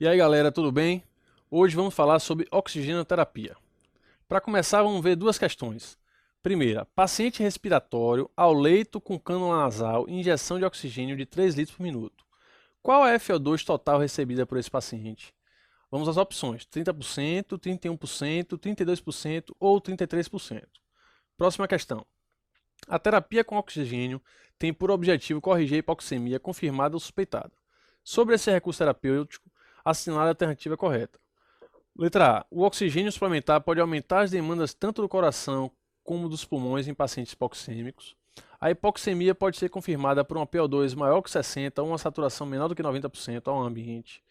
E aí galera, tudo bem? Hoje vamos falar sobre oxigenoterapia. Para começar, vamos ver duas questões. Primeira, paciente respiratório ao leito com cânula nasal, injeção de oxigênio de 3 litros por minuto. Qual é a FO2 total recebida por esse paciente? Vamos às opções: 30%, 31%, 32% ou 33%. Próxima questão. A terapia com oxigênio tem por objetivo corrigir a hipoxemia confirmada ou suspeitada. Sobre esse recurso terapêutico, assinale a alternativa correta. Letra A. O oxigênio suplementar pode aumentar as demandas tanto do coração como dos pulmões em pacientes hipoxêmicos. A hipoxemia pode ser confirmada por uma PO2 maior que 60 ou uma saturação menor do que 90% ao ambiente.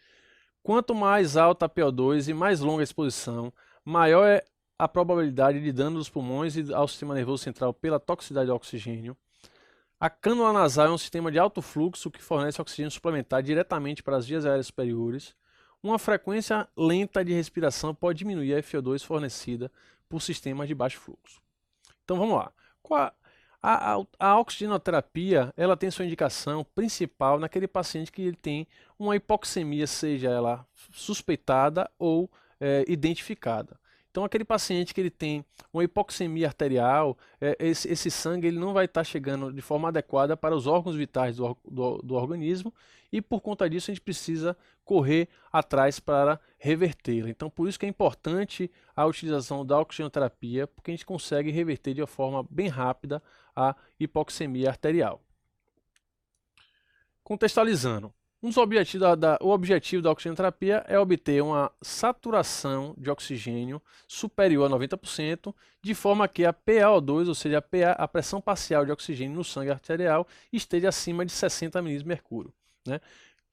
Quanto mais alta a PO2 e mais longa a exposição, maior é a probabilidade de dano dos pulmões e ao sistema nervoso central pela toxicidade do oxigênio. A cânula nasal é um sistema de alto fluxo que fornece oxigênio suplementar diretamente para as vias aéreas superiores. Uma frequência lenta de respiração pode diminuir a FO2 fornecida por sistemas de baixo fluxo. Então vamos lá. A oxigenoterapia ela tem sua indicação principal naquele paciente que ele tem uma hipoxemia, seja ela suspeitada ou identificada. Então, aquele paciente que ele tem uma hipoxemia arterial, esse sangue ele não vai estar chegando de forma adequada para os órgãos vitais do organismo e, por conta disso, a gente precisa correr atrás para revertê-la. Então, por isso que é importante a utilização da oxigenoterapia, porque a gente consegue reverter de uma forma bem rápida a hipoxemia arterial. Contextualizando. O objetivo da oxigenoterapia é obter uma saturação de oxigênio superior a 90%, de forma que a PaO2, ou seja, a pressão parcial de oxigênio no sangue arterial, esteja acima de 60 mg de mercúrio, né,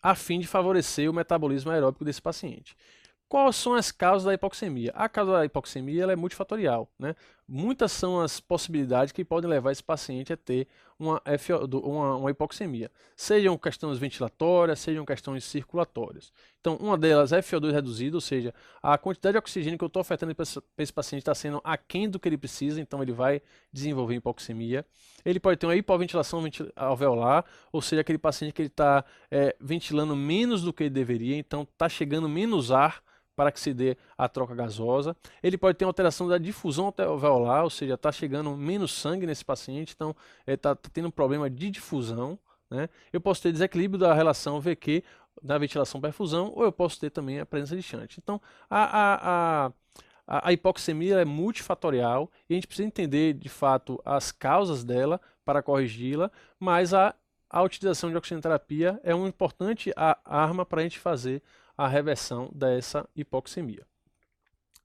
a fim de favorecer o metabolismo aeróbico desse paciente. Quais são as causas da hipoxemia? A causa da hipoxemia ela é multifatorial, né? Muitas são as possibilidades que podem levar esse paciente a ter uma hipoxemia. Sejam questões ventilatórias, sejam questões circulatórias. Então, uma delas é FO2 reduzido, ou seja, a quantidade de oxigênio que eu estou ofertando para esse paciente está sendo aquém do que ele precisa, então ele vai desenvolver hipoxemia. Ele pode ter uma hipoventilação alveolar, ou seja, aquele paciente que ele está ventilando menos do que ele deveria, então está chegando menos ar para que se dê a troca gasosa. Ele pode ter uma alteração da difusão alveolar, ou seja, está chegando menos sangue nesse paciente, então está tendo um problema de difusão, né? Eu posso ter desequilíbrio da relação VQ, da ventilação-perfusão, ou eu posso ter também a presença de shunt. Então, a hipoxemia é multifatorial e a gente precisa entender, de fato, as causas dela para corrigi-la, mas a utilização de oxigenoterapia é uma importante arma para a gente fazer a reversão dessa hipoxemia.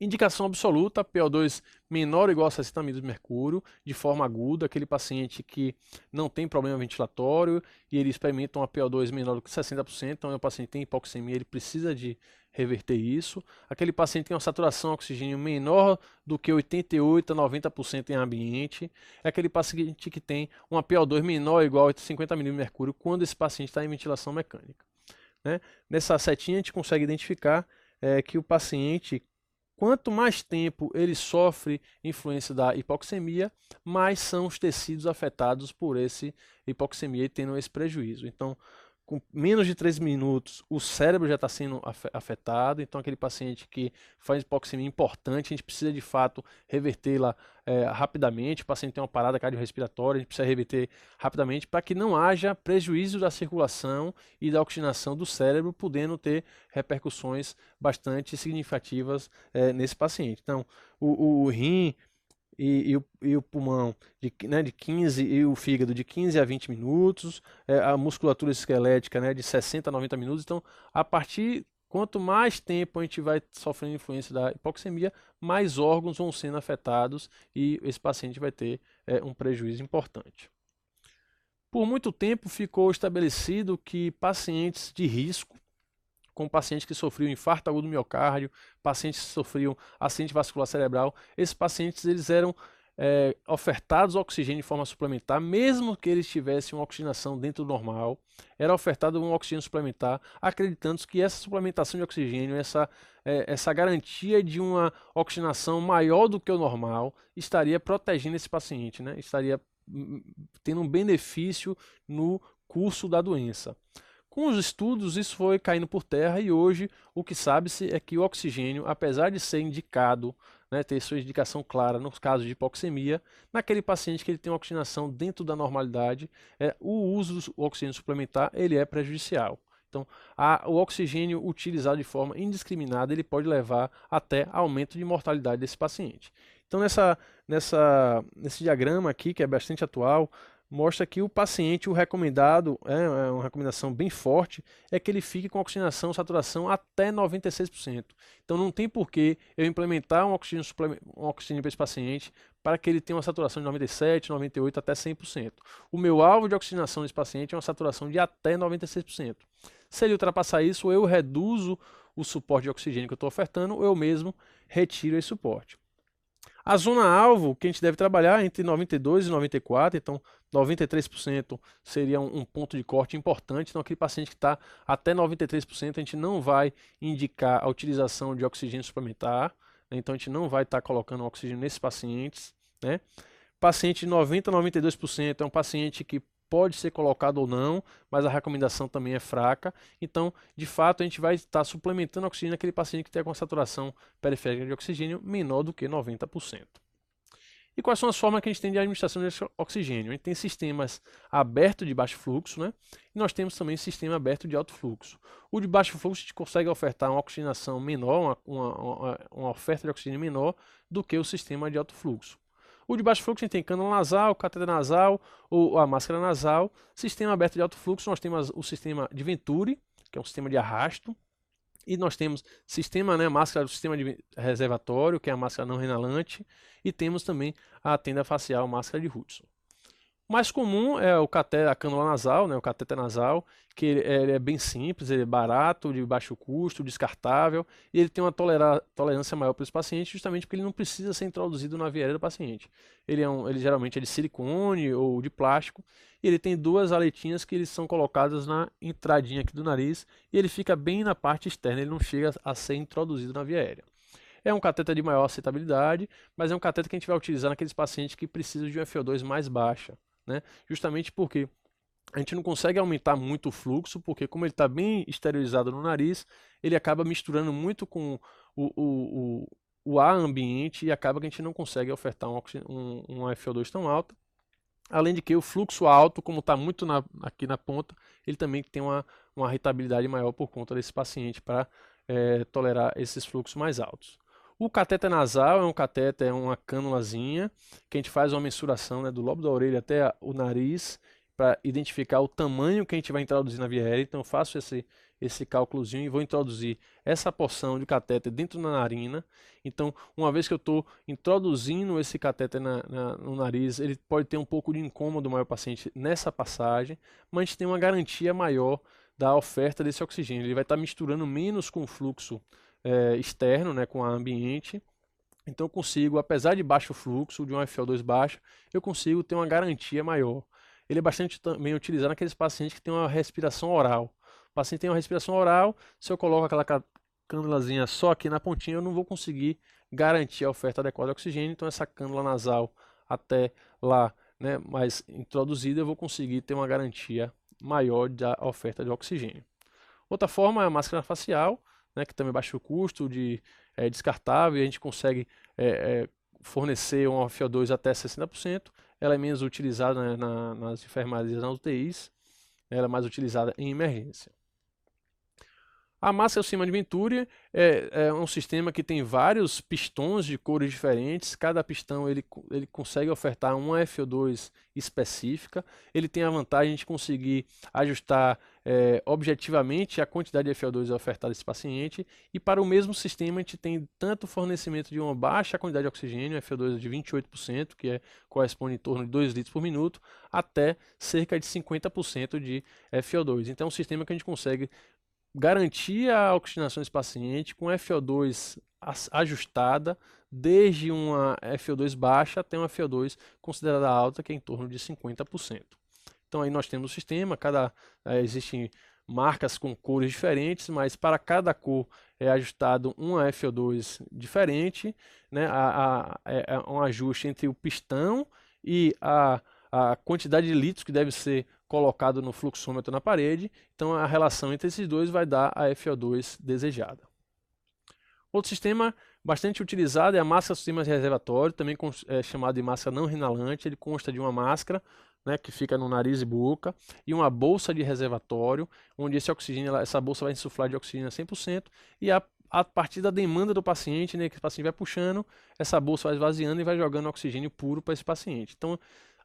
Indicação absoluta, PO2 menor ou igual a 60 mg de mercúrio, de forma aguda, aquele paciente que não tem problema ventilatório e ele experimenta uma PO2 menor do que 60%, então o paciente tem hipoxemia, ele precisa de reverter isso. Aquele paciente tem uma saturação de oxigênio menor do que 88 a 90% em ambiente. É aquele paciente que tem uma PO2 menor ou igual a 50 mg de mercúrio quando esse paciente está em ventilação mecânica, né? Nessa setinha a gente consegue identificar que o paciente, quanto mais tempo ele sofre influência da hipoxemia, mais são os tecidos afetados por essa hipoxemia e tendo esse prejuízo. Então, com menos de 3 minutos, o cérebro já está sendo afetado. Então, aquele paciente que faz hipoxemia importante, a gente precisa de fato revertê-la rapidamente. O paciente tem uma parada cardiorrespiratória, a gente precisa reverter rapidamente para que não haja prejuízo da circulação e da oxigenação do cérebro, podendo ter repercussões bastante significativas nesse paciente. Então, o rim e o pulmão de 15 e o fígado de 15 a 20 minutos, a musculatura esquelética de 60 a 90 minutos. Então, quanto mais tempo a gente vai sofrendo influência da hipoxemia, mais órgãos vão sendo afetados e esse paciente vai ter um prejuízo importante. Por muito tempo ficou estabelecido que pacientes de risco, com pacientes que sofriam infarto agudo do miocárdio, pacientes que sofriam acidente vascular cerebral, esses pacientes eles eram ofertados oxigênio de forma suplementar, mesmo que eles tivessem uma oxigenação dentro do normal, era ofertado um oxigênio suplementar, acreditando que essa suplementação de oxigênio, essa garantia de uma oxigenação maior do que o normal, estaria protegendo esse paciente, né? Estaria tendo um benefício no curso da doença. Com os estudos, isso foi caindo por terra e hoje o que sabe-se é que o oxigênio, apesar de ser indicado, né, ter sua indicação clara nos casos de hipoxemia, naquele paciente que ele tem uma oxigenação dentro da normalidade, o uso do oxigênio suplementar ele é prejudicial. Então, o oxigênio utilizado de forma indiscriminada ele pode levar até aumento de mortalidade desse paciente. Então, nesse diagrama aqui, que é bastante atual, mostra que o paciente, o recomendado, é uma recomendação bem forte, é que ele fique com oxigenação, saturação até 96%. Então não tem por que eu implementar um oxigênio para esse paciente para que ele tenha uma saturação de 97, 98 até 100%. O meu alvo de oxigenação desse paciente é uma saturação de até 96%. Se ele ultrapassar isso, eu reduzo o suporte de oxigênio que eu estou ofertando, ou eu mesmo retiro esse suporte. A zona-alvo que a gente deve trabalhar é entre 92 e 94, então 93% seria um ponto de corte importante. Então, aquele paciente que está até 93%, a gente não vai indicar a utilização de oxigênio suplementar, né? Então, a gente não vai estar colocando oxigênio nesses pacientes, né? Paciente de 90 a 92% é um paciente que pode ser colocado ou não, mas a recomendação também é fraca. Então, de fato, a gente vai estar suplementando oxigênio naquele paciente que tem uma saturação periférica de oxigênio menor do que 90%. E quais são as formas que a gente tem de administração de oxigênio? A gente tem sistemas abertos de baixo fluxo, né? E nós temos também sistema aberto de alto fluxo. O de baixo fluxo a gente consegue ofertar uma oxigenação menor, uma oferta de oxigênio menor do que o sistema de alto fluxo. O de baixo fluxo a gente tem cânula nasal, cateter nasal ou a máscara nasal. Sistema aberto de alto fluxo, nós temos o sistema de Venturi, que é um sistema de arrasto. E nós temos sistema, né, máscara do sistema de reservatório, que é a máscara não renalante. E temos também a tenda facial, máscara de Hudson. O mais comum é o cateter, a cânula nasal, né, o cateter nasal, que ele é bem simples, ele é barato, de baixo custo, descartável, e ele tem uma tolerância maior para esse paciente, justamente porque ele não precisa ser introduzido na via aérea do paciente. Ele geralmente é de silicone ou de plástico, e ele tem duas aletinhas que eles são colocadas na entradinha aqui do nariz, e ele fica bem na parte externa, ele não chega a ser introduzido na via aérea. É um cateter de maior aceitabilidade, mas é um cateter que a gente vai utilizar naqueles pacientes que precisam de uma FO2 mais baixa, né? Justamente porque a gente não consegue aumentar muito o fluxo, porque como ele está bem esterilizado no nariz, ele acaba misturando muito com o ar ambiente e acaba que a gente não consegue ofertar uma FO2 tão alta. Além de que o fluxo alto, como está muito aqui na ponta, ele também tem uma irritabilidade maior por conta desse paciente para tolerar esses fluxos mais altos. O cateter nasal é um cateter, é uma cânulazinha, que a gente faz uma mensuração, né, do lobo da orelha até o nariz, para identificar o tamanho que a gente vai introduzir na via aérea. Então eu faço esse cálculozinho e vou introduzir essa porção de cateter dentro da narina. Então, uma vez que eu estou introduzindo esse cateter no nariz, ele pode ter um pouco de incômodo maior paciente nessa passagem, mas a gente tem uma garantia maior da oferta desse oxigênio. Ele vai estar misturando menos com o fluxo externo, né, com o ambiente. Então eu consigo, apesar de baixo fluxo, de um FO2 baixo, eu consigo ter uma garantia maior. Ele é bastante também utilizado naqueles pacientes que têm uma respiração oral. O paciente tem uma respiração oral, se eu coloco aquela cânulazinha só aqui na pontinha, eu não vou conseguir garantir a oferta adequada de oxigênio. Então essa cânula nasal até lá, né, mais introduzida, eu vou conseguir ter uma garantia maior da oferta de oxigênio. Outra forma é a máscara facial, né, que também é baixo custo, descartável, e a gente consegue fornecer um FO2 até 60%. Ela é menos utilizada, né, nas enfermarias, nas UTIs, ela é mais utilizada em emergência. A máscara sistema de Venturi é um sistema que tem vários pistões de cores diferentes. Cada pistão ele consegue ofertar uma FO2 específica. Ele tem a vantagem de conseguir ajustar objetivamente a quantidade de FO2 ofertada a esse paciente. E para o mesmo sistema a gente tem tanto fornecimento de uma baixa quantidade de oxigênio, FO2 de 28%, que corresponde em torno de 2 litros por minuto, até cerca de 50% de FO2. Então é um sistema que a gente consegue garantir a oxigenação desse paciente com FO2 ajustada, desde uma FO2 baixa até uma FO2 considerada alta, que é em torno de 50%. Então aí nós temos o sistema, existem marcas com cores diferentes, mas para cada cor é ajustado uma FO2 diferente, né? Um ajuste entre o pistão e a quantidade de litros que deve ser colocado no fluxômetro na parede, então a relação entre esses dois vai dar a FO2 desejada. Outro sistema bastante utilizado é a máscara sistema reservatório, também chamado de máscara não inalante. Ele consta de uma máscara, né, que fica no nariz e boca, e uma bolsa de reservatório, onde esse oxigênio, essa bolsa vai insuflar de oxigênio a 100%, e a partir da demanda do paciente, né, que o paciente vai puxando, essa bolsa vai esvaziando e vai jogando oxigênio puro para esse paciente. Então,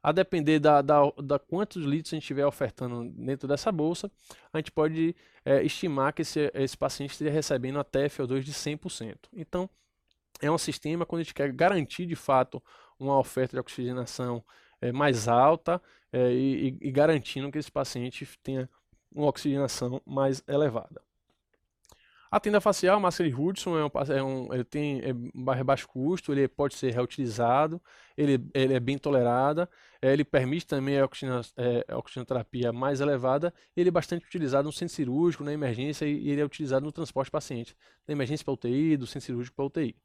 a depender da quantos litros a gente estiver ofertando dentro dessa bolsa, a gente pode estimar que esse paciente esteja recebendo até FO2 de 100%. Então, é um sistema quando a gente quer garantir de fato uma oferta de oxigenação mais alta e garantindo que esse paciente tenha uma oxigenação mais elevada. A tenda facial, máscara de Hudson, ele tem baixo custo, ele pode ser reutilizado, ele é bem tolerada, ele permite também a oxigenoterapia mais elevada, ele é bastante utilizado no centro cirúrgico, na emergência, e ele é utilizado no transporte de paciente, da emergência para UTI, do centro cirúrgico para UTI.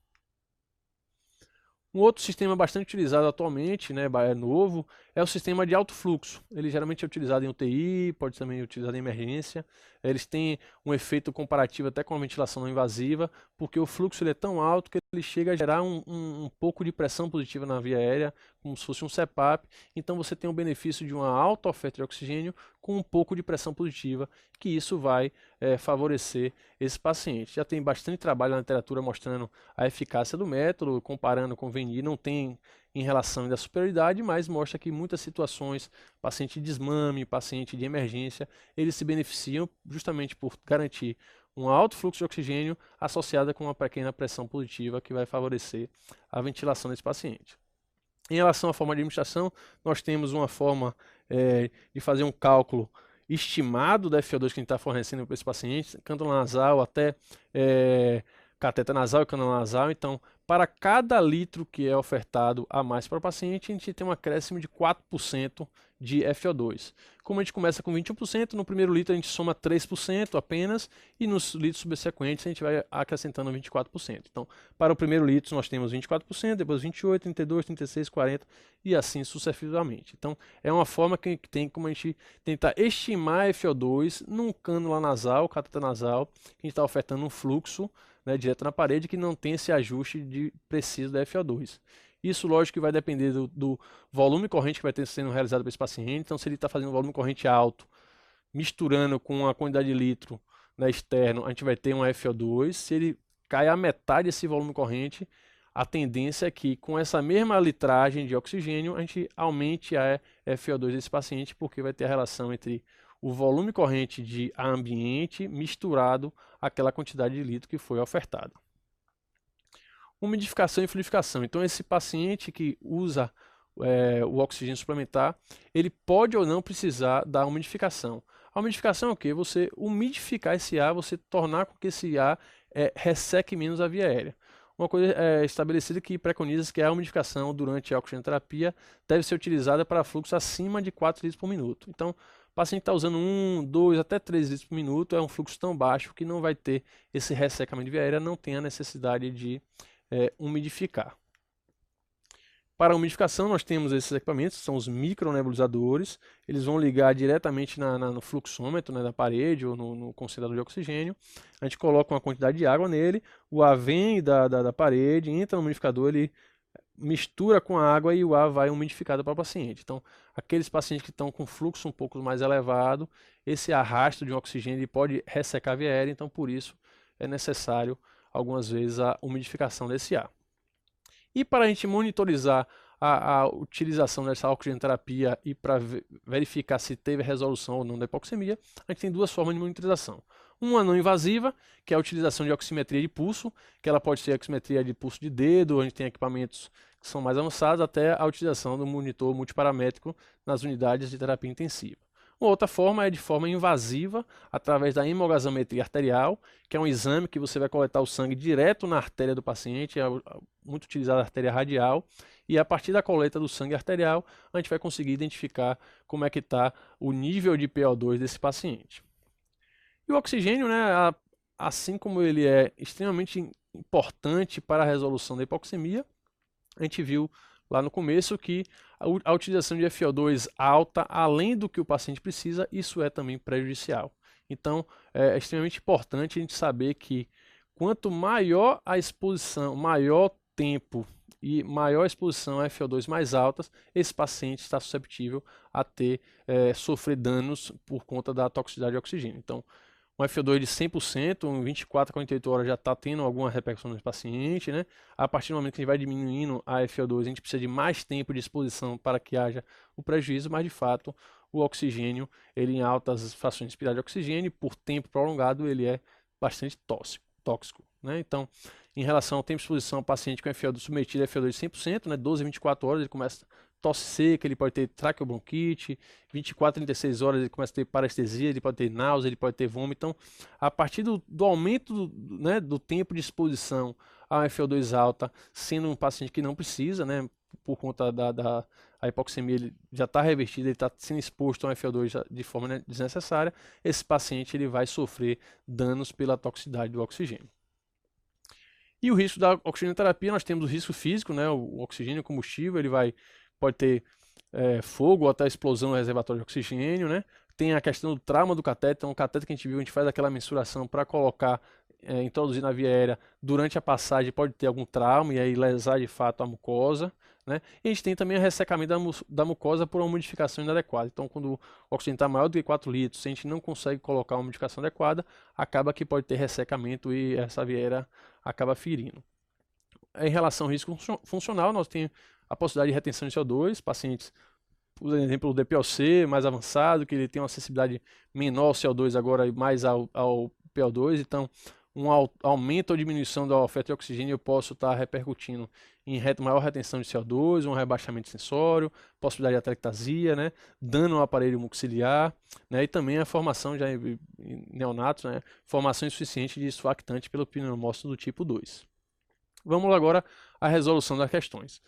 Um outro sistema bastante utilizado atualmente, né, novo, é o sistema de alto fluxo. Ele geralmente é utilizado em UTI, pode também ser utilizado em emergência. Eles têm um efeito comparativo até com a ventilação não invasiva, porque o fluxo ele é tão alto que ele chega a gerar um pouco de pressão positiva na via aérea, como se fosse um CPAP. Então você tem o benefício de uma alta oferta de oxigênio com um pouco de pressão positiva, que isso vai favorecer esse paciente. Já tem bastante trabalho na literatura mostrando a eficácia do método, comparando com o VNI, não tem em relação da superioridade, mas mostra que em muitas situações, paciente de desmame, paciente de emergência, eles se beneficiam justamente por garantir um alto fluxo de oxigênio associado com uma pequena pressão positiva que vai favorecer a ventilação desse paciente. Em relação à forma de administração, nós temos uma forma de fazer um cálculo estimado da FO2 que a gente está fornecendo para esse paciente, cânula nasal até cateter nasal e cânula nasal. Então, para cada litro que é ofertado a mais para o paciente, a gente tem um acréscimo de 4% de FO2. Como a gente começa com 21%, no primeiro litro a gente soma 3% apenas, e nos litros subsequentes a gente vai acrescentando 24%. Então, para o primeiro litro nós temos 24%, depois 28%, 32%, 36%, 40% e assim sucessivamente. Então, é uma forma que tem como a gente tentar estimar FO2 num cânula nasal, cateter nasal, que a gente está ofertando um fluxo, né, direto na parede, que não tem esse ajuste preciso da FO2. Isso, lógico, que vai depender do volume corrente que vai ter sendo realizado para esse paciente. Então, se ele está fazendo um volume corrente alto, misturando com a quantidade de litro, né, externo, a gente vai ter um FO2. Se ele cai a metade desse volume corrente, a tendência é que com essa mesma litragem de oxigênio, a gente aumente a FO2 desse paciente, porque vai ter a relação entre o volume corrente de ambiente misturado àquela quantidade de litro que foi ofertada. Umidificação e fluidificação. Então, esse paciente que usa o oxigênio suplementar, ele pode ou não precisar da umidificação. A umidificação é o quê? Você umidificar esse ar, você tornar com que esse ar resseque menos a via aérea. Uma coisa estabelecida que preconiza que a umidificação durante a oxigenoterapia deve ser utilizada para fluxo acima de 4 litros por minuto. Então, o paciente está usando 1, 2, até 3 litros por minuto, é um fluxo tão baixo que não vai ter esse ressecamento de via aérea, não tem a necessidade de umidificar. Para a umidificação, nós temos esses equipamentos, são os micronebulizadores. Eles vão ligar diretamente no fluxômetro, né, da parede ou no concentrador de oxigênio. A gente coloca uma quantidade de água nele, o ar vem da parede, entra no umidificador, ele mistura com a água e o ar vai umidificado para o paciente. Então, aqueles pacientes que estão com fluxo um pouco mais elevado, esse arrasto de um oxigênio ele pode ressecar a via aérea, então por isso é necessário algumas vezes a umidificação desse ar. E para a gente monitorizar a utilização dessa oxigenoterapia e para verificar se teve resolução ou não da hipoxemia, a gente tem duas formas de monitorização. Uma não invasiva, que é a utilização de oximetria de pulso, que ela pode ser oximetria de pulso de dedo, a gente tem equipamentos que são mais avançados, até a utilização do monitor multiparamétrico nas unidades de terapia intensiva. Uma outra forma é de forma invasiva, através da hemogasometria arterial, que é um exame que você vai coletar o sangue direto na artéria do paciente, é muito utilizada a artéria radial, e a partir da coleta do sangue arterial, a gente vai conseguir identificar como é que está o nível de PO2 desse paciente. E o oxigênio, né, assim como ele é extremamente importante para a resolução da hipoxemia, a gente viu lá no começo que a utilização de FiO2 alta, além do que o paciente precisa, isso é também prejudicial. Então, é extremamente importante a gente saber que quanto maior a exposição, maior tempo e maior exposição a FiO2 mais altas, esse paciente está susceptível a sofrer danos por conta da toxicidade de oxigênio. Então, um FiO2 de 100%, em 24 a 48 horas já está tendo alguma repercussão no paciente, né? A partir do momento que a gente vai diminuindo a FiO2, a gente precisa de mais tempo de exposição para que haja o prejuízo, mas de fato o oxigênio, ele em altas frações respiradas de oxigênio, por tempo prolongado, ele é bastante tóxico, né? Então, em relação ao tempo de exposição, o paciente com FiO2 submetido a FiO2 de 100%, né? 12 a 24 horas ele começa tosse seca, ele pode ter traqueobronquite, 24 a 36 horas ele começa a ter parestesia, ele pode ter náusea, ele pode ter vômito. Então, a partir do aumento né, do tempo de exposição a FiO2 alta, sendo um paciente que não precisa, né, por conta da hipoxemia, ele já está revertido, ele está sendo exposto a um FiO2 de forma desnecessária, esse paciente ele vai sofrer danos pela toxicidade do oxigênio. E o risco da oxigenoterapia, nós temos o risco físico, né, o oxigênio, o combustível, pode ter fogo ou até explosão no reservatório de oxigênio, né? Tem a questão do trauma do catéter. Então, o catéter que a gente viu, a gente faz aquela mensuração para colocar, introduzir na via aérea. Durante a passagem pode ter algum trauma e aí lesar de fato a mucosa, né? E a gente tem também o ressecamento da mucosa por uma modificação inadequada. Então, quando o oxigênio está maior do que 4 litros, se a gente não consegue colocar uma modificação adequada, acaba que pode ter ressecamento e essa via aérea acaba ferindo. Em relação ao risco funcional, nós temos a possibilidade de retenção de CO2, pacientes, por exemplo, o DPOC mais avançado, que ele tem uma sensibilidade menor ao CO2 agora mais ao PO2, então um aumento ou diminuição da oferta de oxigênio eu posso estar repercutindo em maior retenção de CO2, um rebaixamento sensório, possibilidade de atelectasia, né, dano ao aparelho mucociliar, né, e também a formação já em neonatos, né, formação insuficiente de surfactante pelo pneumócito do tipo 2. Vamos agora à resolução das questões.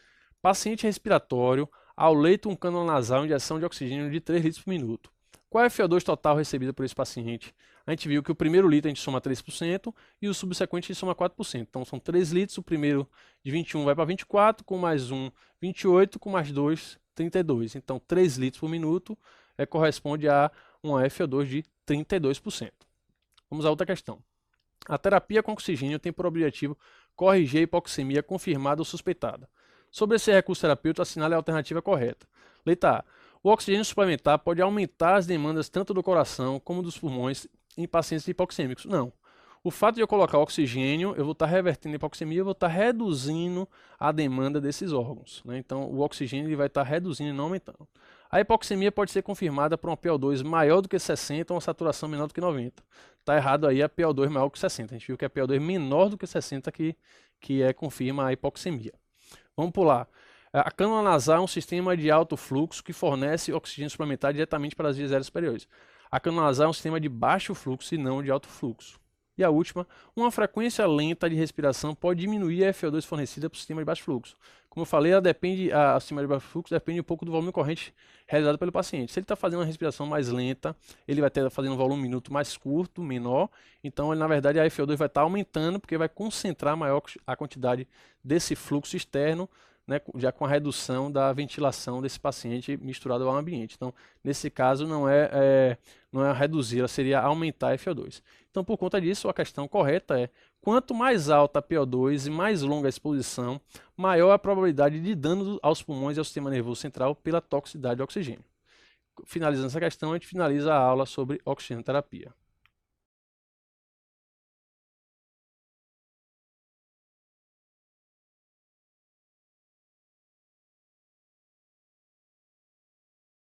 Paciente respiratório, ao leito um cânula nasal, injeção de oxigênio de 3 litros por minuto. Qual é a FiO2 total recebida por esse paciente? A gente viu que o primeiro litro a gente soma 3% e o subsequente a gente soma 4%. Então são 3 litros, o primeiro de 21 vai para 24, com mais 1, 28, com mais 2, 32. Então 3 litros por minuto corresponde a uma FiO2 de 32%. Vamos à outra questão. A terapia com oxigênio tem por objetivo corrigir a hipoxemia confirmada ou suspeitada. Sobre esse recurso terapêutico, assinale a alternativa correta. Letra A. O oxigênio suplementar pode aumentar as demandas tanto do coração como dos pulmões em pacientes hipoxêmicos. Não. O fato de eu colocar oxigênio, eu vou estar revertendo a hipoxemia, eu vou estar reduzindo a demanda desses órgãos, né? Então, o oxigênio ele vai estar reduzindo e não aumentando. A hipoxemia pode ser confirmada por uma PO2 maior do que 60 ou uma saturação menor do que 90. Está errado aí a PO2 maior que 60. A gente viu que a PO2 menor do que 60 que confirma a hipoxemia. Vamos pular. A cânula nasal é um sistema de alto fluxo que fornece oxigênio suplementar diretamente para as vias aéreas superiores. A cânula nasal é um sistema de baixo fluxo e não de alto fluxo. E a última, uma frequência lenta de respiração pode diminuir a FiO2 fornecida para o sistema de baixo fluxo. Como eu falei, o sistema de baixo fluxo depende um pouco do volume corrente realizado pelo paciente. Se ele está fazendo uma respiração mais lenta, ele vai estar fazendo um volume minuto mais curto, menor. Então, na verdade, a FiO2 vai estar aumentando porque vai concentrar maior a quantidade desse fluxo externo, né, já com a redução da ventilação desse paciente misturado ao ambiente. Então, nesse caso, não é reduzir, ela seria aumentar a FiO2. Então, por conta disso, a questão correta é: quanto mais alta a PO2 e mais longa a exposição, maior a probabilidade de dano aos pulmões e ao sistema nervoso central pela toxicidade de oxigênio. Finalizando essa questão, a gente finaliza a aula sobre oxigenoterapia.